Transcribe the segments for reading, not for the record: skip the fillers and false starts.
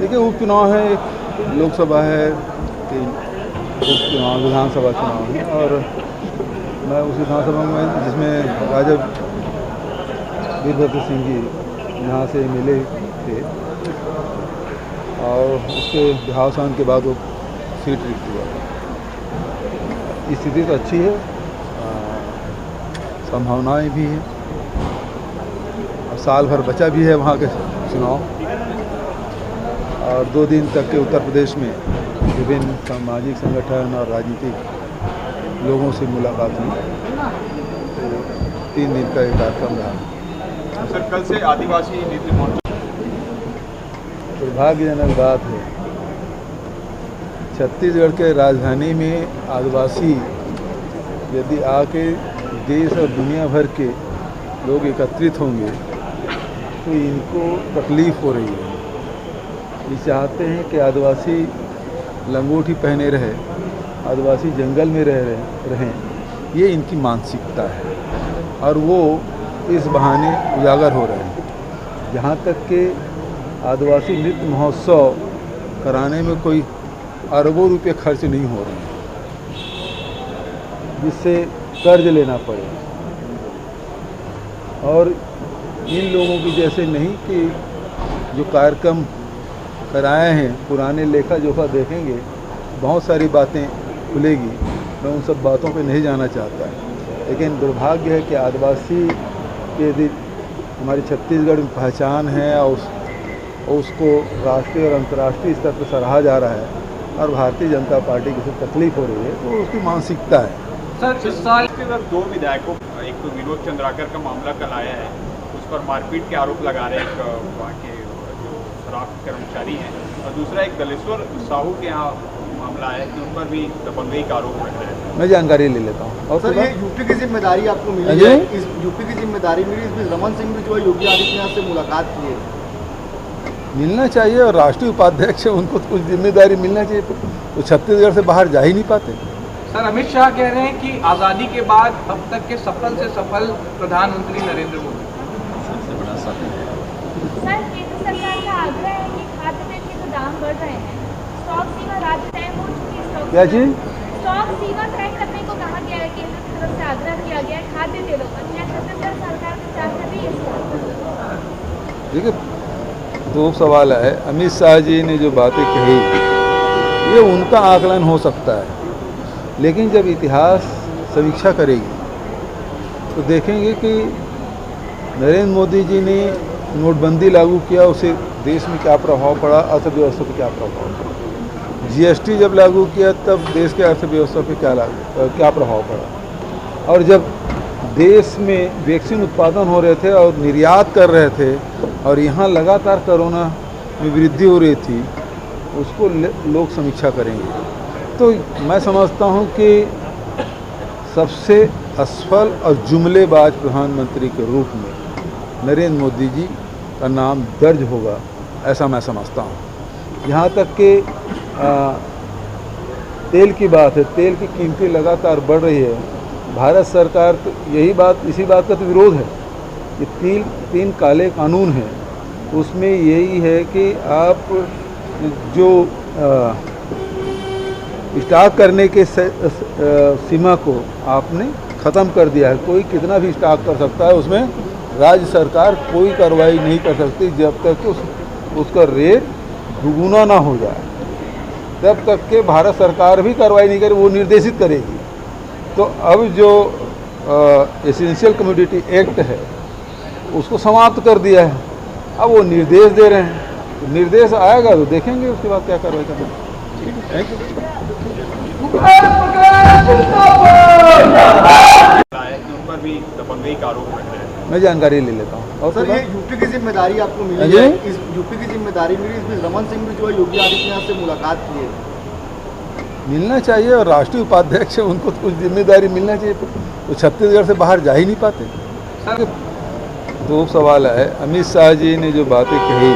देखिए उपचुनाव है, एक लोकसभा है, तीन उपचुनाव विधानसभा चुनाव है और मैं उस विधानसभा में जिसमें राजा वीरभद्र सिंह जी यहाँ से मिले थे और उसके देहावसान के बाद वो सीट रिक्त हुआ। स्थिति तो अच्छी है, संभावनाएं भी हैं और साल भर बचा भी है वहाँ के चुनाव। और 2 दिन तक के उत्तर प्रदेश में विभिन्न सामाजिक संगठन और राजनीतिक लोगों से मुलाकात हुई। तो 3 दिन का एक कार्यक्रम रहा। सर, कल से आदिवासी नेतृत्व मोर्चा, दुर्भाग्यजनक बात है, छत्तीसगढ़ के राजधानी में आदिवासी यदि आके देश और दुनिया भर के लोग एकत्रित होंगे तो इनको तकलीफ़ हो रही है। ये चाहते हैं कि आदिवासी लंगोटी पहने रहे, आदिवासी जंगल में रहें, ये इनकी मानसिकता है और वो इस बहाने उजागर हो रहे हैं। जहाँ तक कि आदिवासी नृत्य महोत्सव कराने में कोई अरबों रुपए खर्च नहीं हो रहे हैं, जिससे कर्ज लेना पड़े और इन लोगों की जैसे नहीं कि जो कार्यक्रम कराए हैं पुराने लेखा जोखा देखेंगे, बहुत सारी बातें खुलेगी। मैं उन सब बातों पे नहीं जाना चाहता, लेकिन दुर्भाग्य है कि आदिवासी के यदि हमारी छत्तीसगढ़ में पहचान है और उसको राष्ट्रीय और अंतर्राष्ट्रीय स्तर पर सराहा जा रहा है और भारतीय जनता पार्टी की से तकलीफ हो रही है, तो उसकी मानसिकता है। सर, इस साल के वक्त 2 विधायकों, एक तो विनोद चंद्राकर का मामला कल आया है, उस पर मारपीट के आरोप लगा रहे हैं वहाँ के जो शराब कर्मचारी हैं, और दूसरा एक दलेश्वर साहू के यहाँ मामला है कि उन पर भी दबंगई का आरोप लग रहा है। मैं जानकारी ले लेता हूँ। और सर, ये यूपी की जिम्मेदारी आपको मिली है, इस यूपी की जिम्मेदारी मिली, इसमें रमन सिंह भी जो है योगी आदित्यनाथ से मुलाकात की है। मिलना चाहिए और राष्ट्रीय उपाध्यक्ष है, उनको तो कुछ जिम्मेदारी मिलना चाहिए, तो छत्तीसगढ़ से बाहर जा ही नहीं पाते। सर, अमित शाह कह रहे हैं कि आज़ादी के बाद अब तक के सफल से सफल प्रधानमंत्री नरेंद्र मोदी। सबसे बड़ा सर, केंद्र सरकार का आग्रह है कि खाद्य तेल के जो दाम बढ़ रहे हैं, स्टॉक सीमा राज्य तय हो चुकी है। क्या चीज? स्टॉक सीमा तय करने को कहा गया है, केंद्र की तरफ से आग्रह किया गया है खाद्य तेलों पर। क्या छत्तीसगढ़ सरकार विचार कर रही है? देखिए, 2 सवाल है। अमित शाह जी ने जो बातें कही ये उनका आकलन हो सकता है, लेकिन जब इतिहास समीक्षा करेगी तो देखेंगे कि नरेंद्र मोदी जी ने नोटबंदी लागू किया, उससे देश में क्या प्रभाव पड़ा, अर्थव्यवस्था पर क्या प्रभाव पड़ा। जीएसटी जब लागू किया तब देश के अर्थव्यवस्था पे क्या प्रभाव पड़ा। और जब देश में वैक्सीन उत्पादन हो रहे थे और निर्यात कर रहे थे और यहाँ लगातार कोरोना में वृद्धि हो रही थी, उसको लोग समीक्षा करेंगे। तो मैं समझता हूँ कि सबसे असफल और जुमलेबाज प्रधानमंत्री के रूप में नरेंद्र मोदी जी का नाम दर्ज होगा, ऐसा मैं समझता हूँ। यहाँ तक कि तेल की बात है, तेल की कीमतें लगातार बढ़ रही है। भारत सरकार तो इसी बात का तो विरोध है। ये 3 काले कानून हैं, उसमें यही है कि आप जो स्टॉक करने के सीमा को आपने ख़त्म कर दिया है। कोई कितना भी स्टॉक कर सकता है, उसमें राज्य सरकार कोई कार्रवाई नहीं कर सकती जब तक कि उसका रेट दुगुना ना हो जाए, तब तक के भारत सरकार भी कार्रवाई नहीं करे, वो निर्देशित करेगी। तो अब जो एसेंशियल कमोडिटी एक्ट है उसको समाप्त कर दिया है, अब वो निर्देश दे रहे हैं। तो निर्देश आएगा तो देखेंगे उसके बाद क्या कार्रवाई करना है। Thank you. उन पर भी दबंगई का आरोप लग रहा है। मैं जानकारी ले लेता हूँ। और सर, ये यूपी की जिम्मेदारी आपको मिली है, इस यूपी की जिम्मेदारी मिली, इसमें रमन सिंह भी जो है योगी आदित्यनाथ से मुलाकात की है। मिलना चाहिए और राष्ट्रीय उपाध्यक्ष है, उनको तो कुछ जिम्मेदारी मिलना चाहिए, तो छत्तीसगढ़ से बाहर जा ही नहीं पाते। सर, 2 सवाल है। अमित शाह जी ने जो बातें कही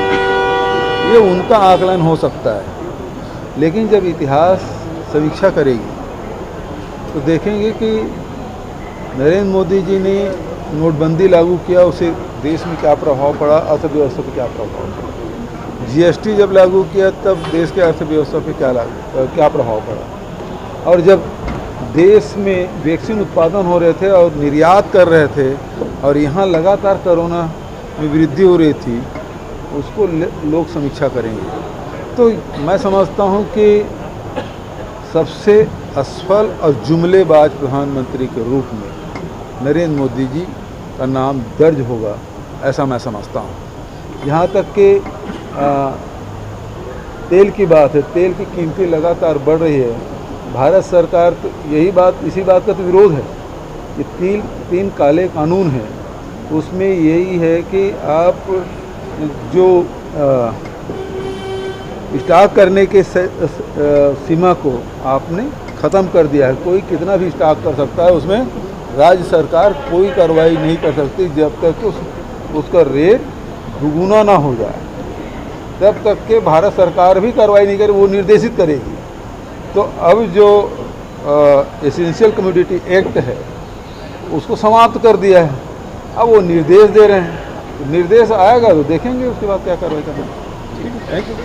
ये उनका आकलन हो सकता है, लेकिन जब इतिहास समीक्षा करेगी तो देखेंगे कि नरेंद्र मोदी जी ने नोटबंदी लागू किया, उससे देश में क्या प्रभाव पड़ा, अर्थव्यवस्था पर क्या प्रभाव पड़ा। जीएसटी जब लागू किया तब देश के अर्थव्यवस्था पे क्या प्रभाव पड़ा, और जब देश में वैक्सीन उत्पादन हो रहे थे और निर्यात कर रहे थे और यहाँ लगातार कोरोना में वृद्धि हो रही थी, उसको लोग समीक्षा करेंगे। तो मैं समझता हूँ कि सबसे असफल और जुमलेबाज प्रधानमंत्री के रूप में नरेंद्र मोदी जी का नाम दर्ज होगा, ऐसा मैं समझता हूँ। यहाँ तक कि तेल की बात है, तेल की कीमतें लगातार बढ़ रही है। भारत सरकार तो इसी बात का तो विरोध है कि तीन काले कानून हैं, उसमें यही है कि आप जो स्टॉक करने के सीमा को आपने ख़त्म कर दिया है। कोई कितना भी स्टॉक कर सकता है, उसमें राज्य सरकार कोई कार्रवाई नहीं कर सकती जब तक उसका रेट दुगुना ना हो जाए, तब तक के भारत सरकार भी कार्रवाई नहीं करे, वो निर्देशित करेगी। तो अब जो एसेंशियल कमोडिटी एक्ट है उसको समाप्त कर दिया है, अब वो निर्देश दे रहे हैं। निर्देश आएगा तो देखेंगे उसके बाद क्या कार्रवाई करना है। Thank you.